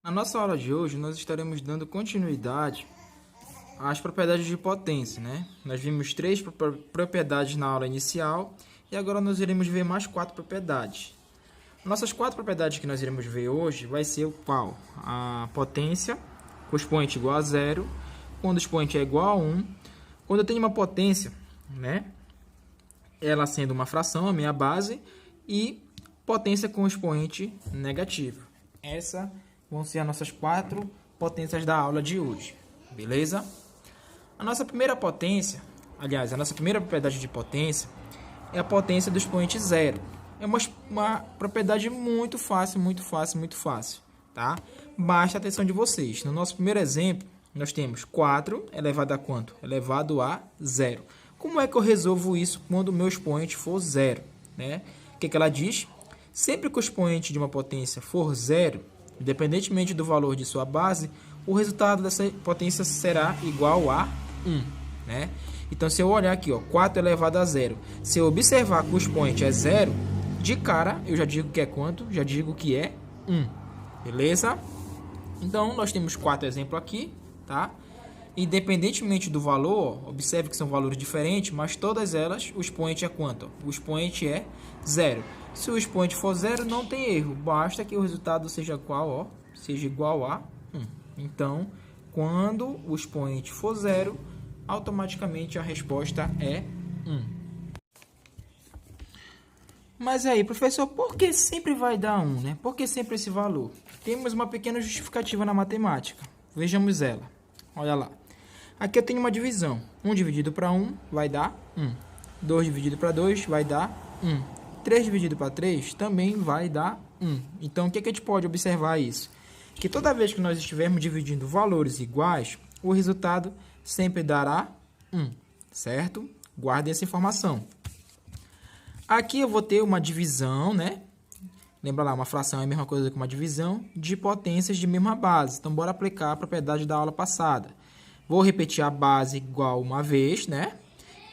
Na nossa aula de hoje, nós estaremos dando continuidade às propriedades de potência, né? Nós vimos três propriedades na aula inicial e agora nós iremos ver mais quatro propriedades. Nossas quatro propriedades que nós iremos ver hoje vai ser o qual? A potência com o expoente igual a zero, quando o expoente é igual a 1, quando eu tenho uma potência, né? Ela sendo uma fração, a minha base, e potência com expoente negativo. Essas vão ser as nossas quatro potências da aula de hoje, beleza? A nossa primeira potência, aliás, a nossa primeira propriedade de potência é a potência do expoente zero. É uma propriedade muito fácil, tá? Basta a atenção de vocês. No nosso primeiro exemplo, nós temos 4 elevado a quanto? Elevado a zero. Como é que eu resolvo isso quando o meu expoente for zero, né? O que ela diz? Sempre que o expoente de uma potência for zero, independentemente do valor de sua base, o resultado dessa potência será igual a 1, né? Então, se eu olhar aqui, ó, 4 elevado a zero, se eu observar que o expoente é zero, de cara, eu já digo que é quanto? Já digo que é 1, beleza? Então, nós temos 4 exemplos aqui, tá? Independentemente do valor, ó, observe que são valores diferentes, mas todas elas, o expoente é quanto? O expoente é zero. Se o expoente for zero, não tem erro. Basta que o resultado seja qual, ó, seja igual a 1. Então, quando o expoente for zero, automaticamente a resposta é 1. Mas aí, professor, por que sempre vai dar 1, né? Por que sempre esse valor? Temos uma pequena justificativa na matemática. Vejamos ela. Olha lá. Aqui eu tenho uma divisão. 1 dividido para 1 vai dar 1. 2 dividido para 2 vai dar 1. 3 dividido para 3 também vai dar 1. Então, o que a gente pode observar isso? Que toda vez que nós estivermos dividindo valores iguais, o resultado sempre dará 1, certo? Guardem essa informação. Aqui eu vou ter uma divisão, né? Lembra lá, uma fração é a mesma coisa que uma divisão de potências de mesma base. Então, bora aplicar a propriedade da aula passada. Vou repetir a base igual uma vez, né?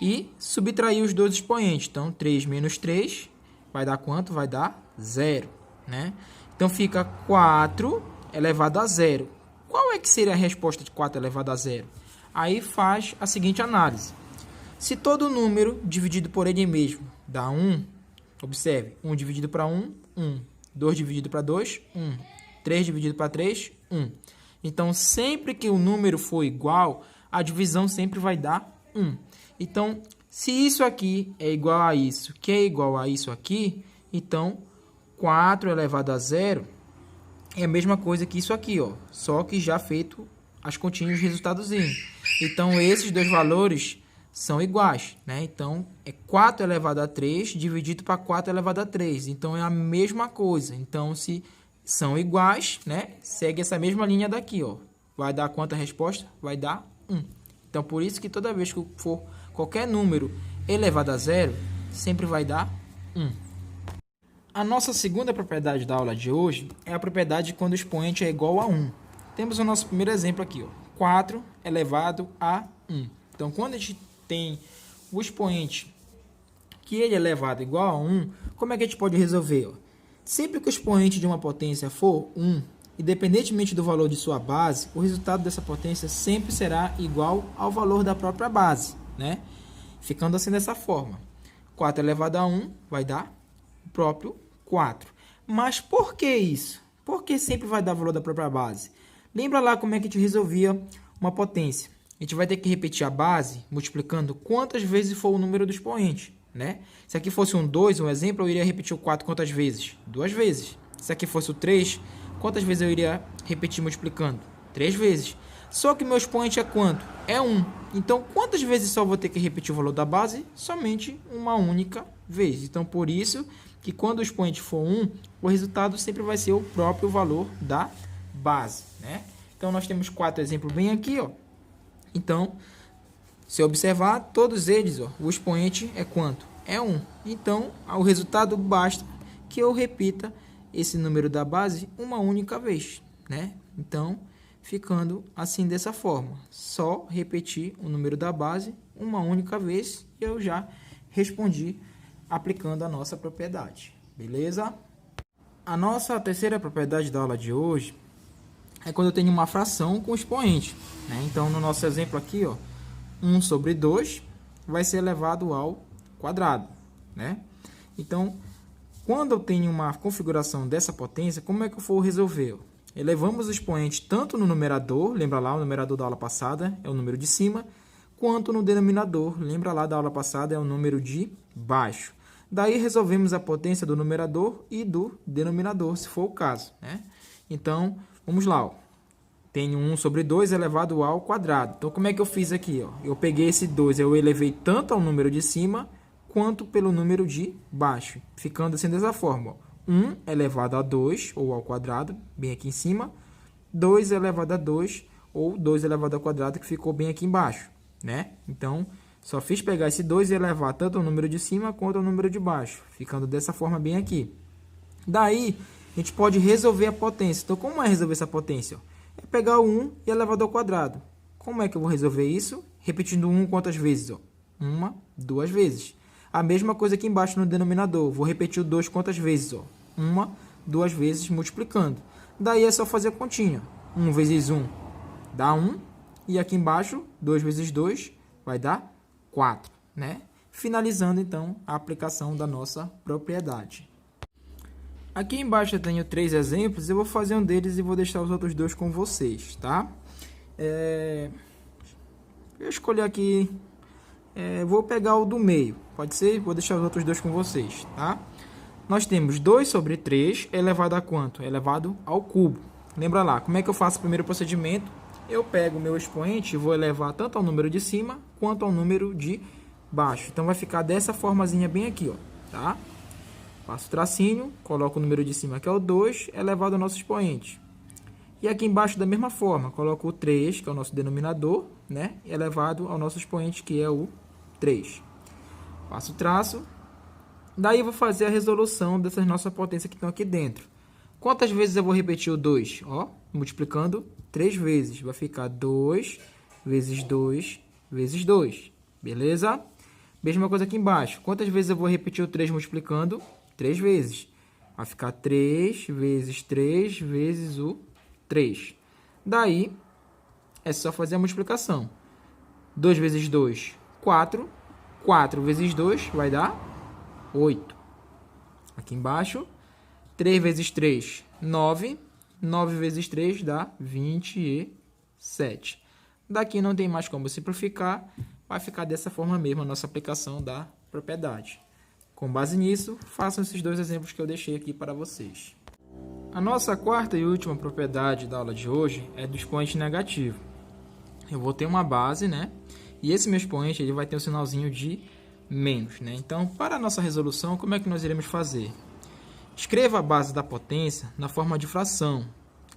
E subtrair os dois expoentes. Então, 3 menos 3 vai dar quanto? Vai dar 0, né? Então, fica 4 elevado a 0. Qual é que seria a resposta de 4 elevado a 0? Aí faz a seguinte análise. Se todo número dividido por ele mesmo dá 1, observe, 1 dividido para 1, 1. 2 dividido para 2, 1. 3 dividido para 3, 1. Então, sempre que o número for igual, a divisão sempre vai dar 1. Então, se isso aqui é igual a isso, que é igual a isso aqui, então 4 elevado a 0 é a mesma coisa que isso aqui, ó, só que já feito as continhas de resultadozinho. Então, esses dois valores são iguais, né? Então, é 4 elevado a 3 dividido para 4 elevado a 3. Então, é a mesma coisa. Então, se são iguais, né? Segue essa mesma linha daqui, ó. Vai dar quanto a resposta? Vai dar 1. Então, por isso que toda vez que for qualquer número elevado a zero, sempre vai dar 1. A nossa segunda propriedade da aula de hoje é a propriedade quando o expoente é igual a 1. Temos o nosso primeiro exemplo aqui, ó. 4 elevado a 1. Então, quando a gente tem o expoente que ele é elevado igual a 1, como é que a gente pode resolver? Ó? Sempre que o expoente de uma potência for 1, independentemente do valor de sua base, o resultado dessa potência sempre será igual ao valor da própria base, né? Ficando assim dessa forma. 4 elevado a 1 vai dar o próprio 4. Mas por que isso? Por que sempre vai dar o valor da própria base? Lembra lá como é que a gente resolvia uma potência? A gente vai ter que repetir a base multiplicando quantas vezes for o número do expoente, né? Se aqui fosse um 2, um exemplo, eu iria repetir o 4 quantas vezes? 2 vezes. Se aqui fosse o 3, quantas vezes eu iria repetir multiplicando? 3 vezes. Só que meu expoente é quanto? É 1. Então, quantas vezes só vou ter que repetir o valor da base? Somente uma única vez. Então, por isso que quando o expoente for 1, o resultado sempre vai ser o próprio valor da base, né? Então, nós temos 4 exemplos bem aqui, ó. Então, se observar, todos eles, ó, o expoente é quanto? É 1. Então, o resultado basta que eu repita esse número da base uma única vez, né? Então, ficando assim dessa forma. Só repetir o número da base uma única vez e eu já respondi aplicando a nossa propriedade. Beleza? A nossa terceira propriedade da aula de hoje é quando eu tenho uma fração com expoente, né? Então, no nosso exemplo aqui, ó, 1 sobre 2 vai ser elevado ao quadrado, né? Então, quando eu tenho uma configuração dessa potência, como é que eu vou resolver? Elevamos o expoente tanto no numerador, lembra lá o numerador da aula passada, é o número de cima, quanto no denominador, lembra lá da aula passada, é o número de baixo. Daí resolvemos a potência do numerador e do denominador, se for o caso, né? Então, vamos lá, ó. Tenho 1 sobre 2 elevado ao quadrado. Então, como é que eu fiz aqui? Ó? Eu peguei esse 2, eu elevei tanto ao número de cima, quanto pelo número de baixo. Ficando assim dessa forma. Ó. 1 elevado a 2, ou ao quadrado, bem aqui em cima. 2 elevado a 2, ou 2 elevado ao quadrado, que ficou bem aqui embaixo, né? Então, só fiz pegar esse 2 e elevar tanto ao número de cima, quanto ao número de baixo. Ficando dessa forma bem aqui. Daí, a gente pode resolver a potência. Então, como é resolver essa potência? É pegar o 1 e elevado ao quadrado. Como é que eu vou resolver isso? Repetindo 1 quantas vezes? Ó? 1, 2 vezes. A mesma coisa aqui embaixo no denominador. Vou repetir o 2 quantas vezes? Ó? 1, 2 vezes multiplicando. Daí é só fazer a continha. 1 vezes 1 dá 1. E aqui embaixo, 2 vezes 2 vai dar 4. Né? Finalizando, então, a aplicação da nossa propriedade. Aqui embaixo eu tenho 3 exemplos, eu vou fazer um deles e vou deixar os outros 2 com vocês, tá? Eu escolhi aqui, vou pegar o do meio, pode ser? Vou deixar os outros 2 com vocês, tá? Nós temos 2 sobre 3 elevado a quanto? Elevado ao cubo. Lembra lá, como é que eu faço o primeiro procedimento? Eu pego o meu expoente e vou elevar tanto ao número de cima, quanto ao número de baixo. Então, vai ficar dessa formazinha bem aqui, ó, tá? Faço o tracinho, coloco o número de cima, que é o 2, elevado ao nosso expoente. E aqui embaixo, da mesma forma, coloco o 3, que é o nosso denominador, né? Elevado ao nosso expoente, que é o 3. Faço o traço. Daí, eu vou fazer a resolução dessas nossas potências que estão aqui dentro. Quantas vezes eu vou repetir o 2? Ó, multiplicando 3 vezes. Vai ficar 2 vezes 2 vezes 2. Beleza? Mesma coisa aqui embaixo. Quantas vezes eu vou repetir o 3 multiplicando? 3 vezes. Vai ficar 3 vezes 3 vezes o 3. Daí, é só fazer a multiplicação. 2 vezes 2, 4. 4 vezes 2 vai dar 8. Aqui embaixo, 3 vezes 3, 9. 9 vezes 3 dá 27. Daqui não tem mais como simplificar. Vai ficar dessa forma mesmo a nossa aplicação da propriedade. Com base nisso, façam esses 2 exemplos que eu deixei aqui para vocês. A nossa quarta e última propriedade da aula de hoje é do expoente negativo. Eu vou ter uma base, né? E esse meu expoente ele vai ter um sinalzinho de menos, né? Então, para a nossa resolução, como é que nós iremos fazer? Escreva a base da potência na forma de fração.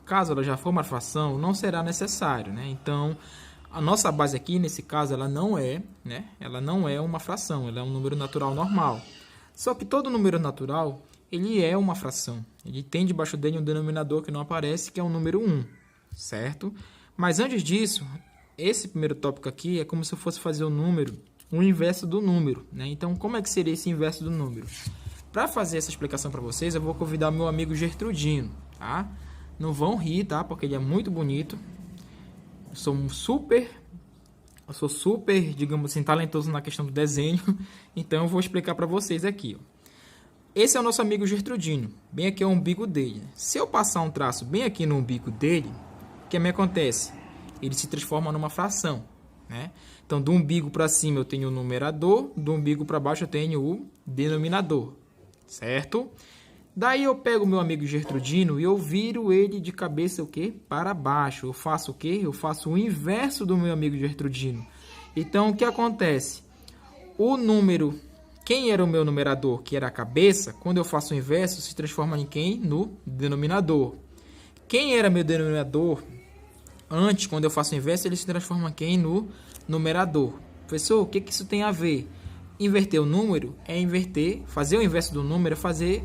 Caso ela já for uma fração, não será necessário, né? Então, a nossa base aqui, nesse caso, ela não é, né? Ela não é uma fração, ela é um número natural normal. Só que todo número natural, ele é uma fração. Ele tem debaixo dele um denominador que não aparece, que é o número 1, certo? Mas antes disso, esse primeiro tópico aqui é como se eu fosse fazer o inverso do número, né? Então, como é que seria esse inverso do número? Para fazer essa explicação para vocês, eu vou convidar o meu amigo Gertrudino, tá? Não vão rir, tá? Porque ele é muito bonito. Eu sou super, digamos assim, talentoso na questão do desenho. Então, eu vou explicar para vocês aqui, ó. Esse é o nosso amigo Gertrudino. Bem aqui é o umbigo dele. Se eu passar um traço bem aqui no umbigo dele, o que me acontece? Ele se transforma numa fração, né? Então, do umbigo para cima eu tenho o numerador, do umbigo para baixo eu tenho o denominador, certo? Daí eu pego o meu amigo Gertrudino e eu viro ele de cabeça o quê? Para baixo. Eu faço o quê? Eu faço o inverso do meu amigo Gertrudino. Então, o que acontece? O número, quem era o meu numerador, que era a cabeça, quando eu faço o inverso, se transforma em quem? No denominador. Quem era meu denominador, antes, quando eu faço o inverso, ele se transforma em quem? No numerador. Professor, o que isso tem a ver? Inverter o número é inverter, fazer o inverso do número é fazer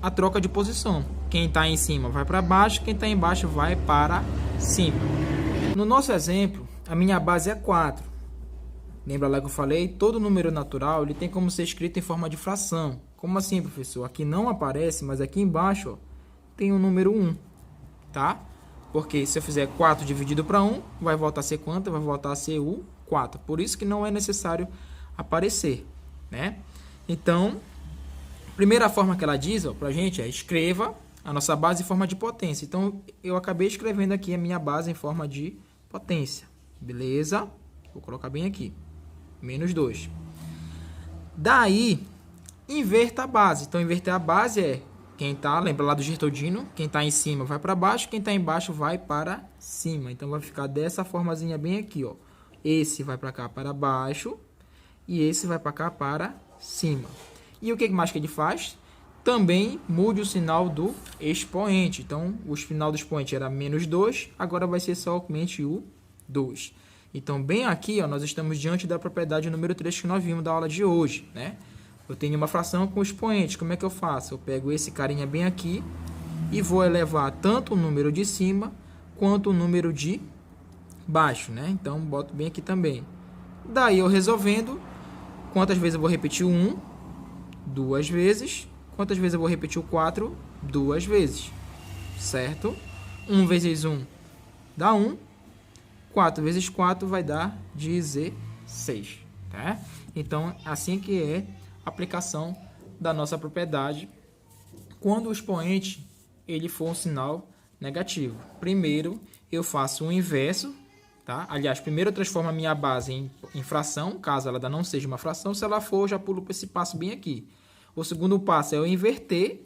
a troca de posição. Quem está em cima vai para baixo, quem está embaixo vai para cima. No nosso exemplo, a minha base é 4. Lembra lá que eu falei? Todo número natural ele tem como ser escrito em forma de fração. Como assim, professor? Aqui não aparece, mas aqui embaixo ó, tem o número 1. Tá? Porque se eu fizer 4 dividido para 1, vai voltar a ser quanto? Vai voltar a ser o 4. Por isso que não é necessário aparecer, né? Então, a primeira forma que ela diz para a gente é: escreva a nossa base em forma de potência. Então, eu acabei escrevendo aqui a minha base em forma de potência. Beleza? Vou colocar bem aqui. Menos 2. Daí, inverta a base. Então, inverter a base é: quem tá, lembra lá do Gertodino, quem tá em cima vai para baixo, quem tá embaixo vai para cima. Então, vai ficar dessa formazinha bem aqui, ó. Esse vai para cá para baixo e esse vai para cá para cima. E o que mais que ele faz? Também mude o sinal do expoente. Então, o final do expoente era menos 2, agora vai ser somente o 2. Então, bem aqui, ó, nós estamos diante da propriedade número 3 que nós vimos da aula de hoje, né? Eu tenho uma fração com expoente. Como é que eu faço? Eu pego esse carinha bem aqui e vou elevar tanto o número de cima quanto o número de baixo, né? Então, boto bem aqui também. Daí, eu resolvendo, quantas vezes eu vou repetir o 1? 2 vezes. Quantas vezes eu vou repetir o 4? 2 vezes. Certo? 1 vezes 1 dá 1. 4 vezes 4 vai dar 16. Tá? Então, assim que é a aplicação da nossa propriedade quando o expoente ele for um sinal negativo. Primeiro, eu faço o inverso. Tá? Aliás, primeiro eu transformo a minha base em fração, caso ela ainda não seja uma fração. Se ela for, eu já pulo para esse passo bem aqui. O segundo passo é eu inverter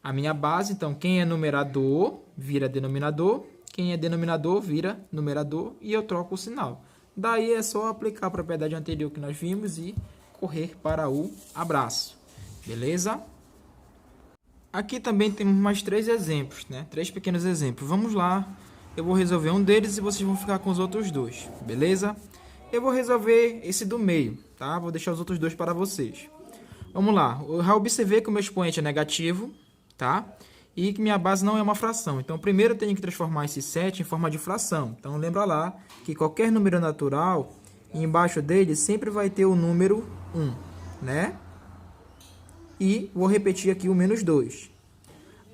a minha base. Então, quem é numerador vira denominador. Quem é denominador vira numerador. E eu troco o sinal. Daí é só aplicar a propriedade anterior que nós vimos e correr para o abraço. Beleza? Aqui também temos mais 3 exemplos, né? 3 pequenos exemplos. Vamos lá. Eu vou resolver um deles e vocês vão ficar com os outros 2. Beleza? Eu vou resolver esse do meio, tá? Vou deixar os outros 2 para vocês. Vamos lá, eu já observei que o meu expoente é negativo, tá? E que minha base não é uma fração. Então, primeiro eu tenho que transformar esse 7 em forma de fração. Então, lembra lá que qualquer número natural, embaixo dele sempre vai ter o número 1, né? E vou repetir aqui o menos 2.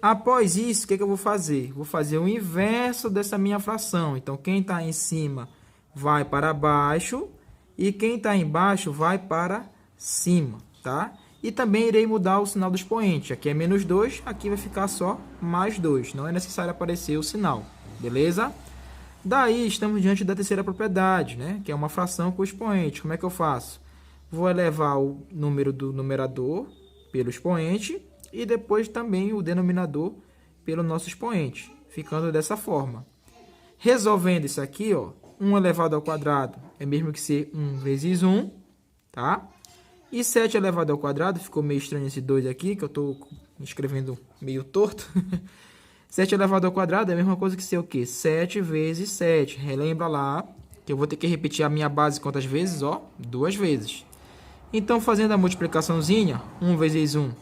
Após isso, o que eu vou fazer? Vou fazer o inverso dessa minha fração. Então, quem está em cima vai para baixo e quem está embaixo vai para cima, tá? E também irei mudar o sinal do expoente. Aqui é menos 2, aqui vai ficar só mais 2. Não é necessário aparecer o sinal, beleza? Daí, estamos diante da terceira propriedade, né? Que é uma fração com expoente. Como é que eu faço? Vou elevar o número do numerador pelo expoente e depois também o denominador pelo nosso expoente, ficando dessa forma. Resolvendo isso aqui, ó, 1 elevado ao quadrado é mesmo que ser 1 vezes 1, tá? E 7 elevado ao quadrado, ficou meio estranho esse 2 aqui, que eu estou escrevendo meio torto. 7 elevado ao quadrado é a mesma coisa que ser o quê? 7 vezes 7. Relembra lá que eu vou ter que repetir a minha base quantas vezes? Ó, 2 vezes. Então, fazendo a multiplicaçãozinha, 1 vezes 1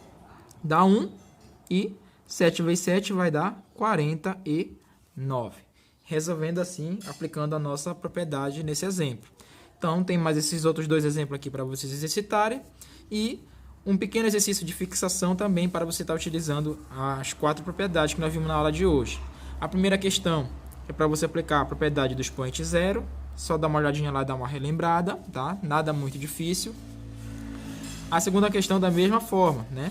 dá 1. E 7 vezes 7 vai dar 49. Resolvendo assim, aplicando a nossa propriedade nesse exemplo. Então, tem mais esses outros 2 exemplos aqui para vocês exercitarem. E um pequeno exercício de fixação também para você estar utilizando as 4 propriedades que nós vimos na aula de hoje. A primeira questão é para você aplicar a propriedade do expoente zero. Só dá uma olhadinha lá e dá uma relembrada, tá? Nada muito difícil. A segunda questão da mesma forma, né?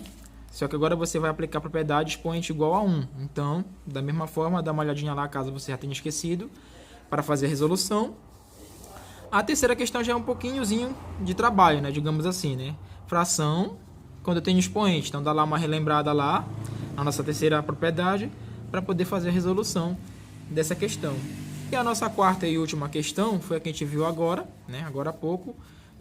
Só que agora você vai aplicar a propriedade expoente igual a 1. Então, da mesma forma, dá uma olhadinha lá caso você já tenha esquecido para fazer a resolução. A terceira questão já é um pouquinhozinho de trabalho, né? Digamos assim, né? Fração, quando eu tenho expoente. Então, dá lá uma relembrada lá, a nossa terceira propriedade, para poder fazer a resolução dessa questão. E a nossa quarta e última questão foi a que a gente viu agora, né? Agora há pouco,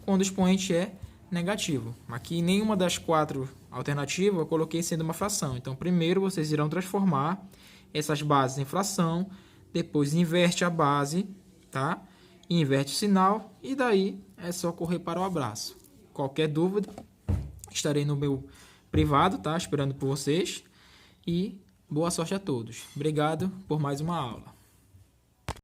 quando o expoente é negativo. Aqui, nenhuma das 4 alternativas eu coloquei sendo uma fração. Então, primeiro vocês irão transformar essas bases em fração, depois inverte a base, tá? Inverte o sinal e daí é só correr para o abraço. Qualquer dúvida, estarei no meu privado, tá? Esperando por vocês. E boa sorte a todos. Obrigado por mais uma aula.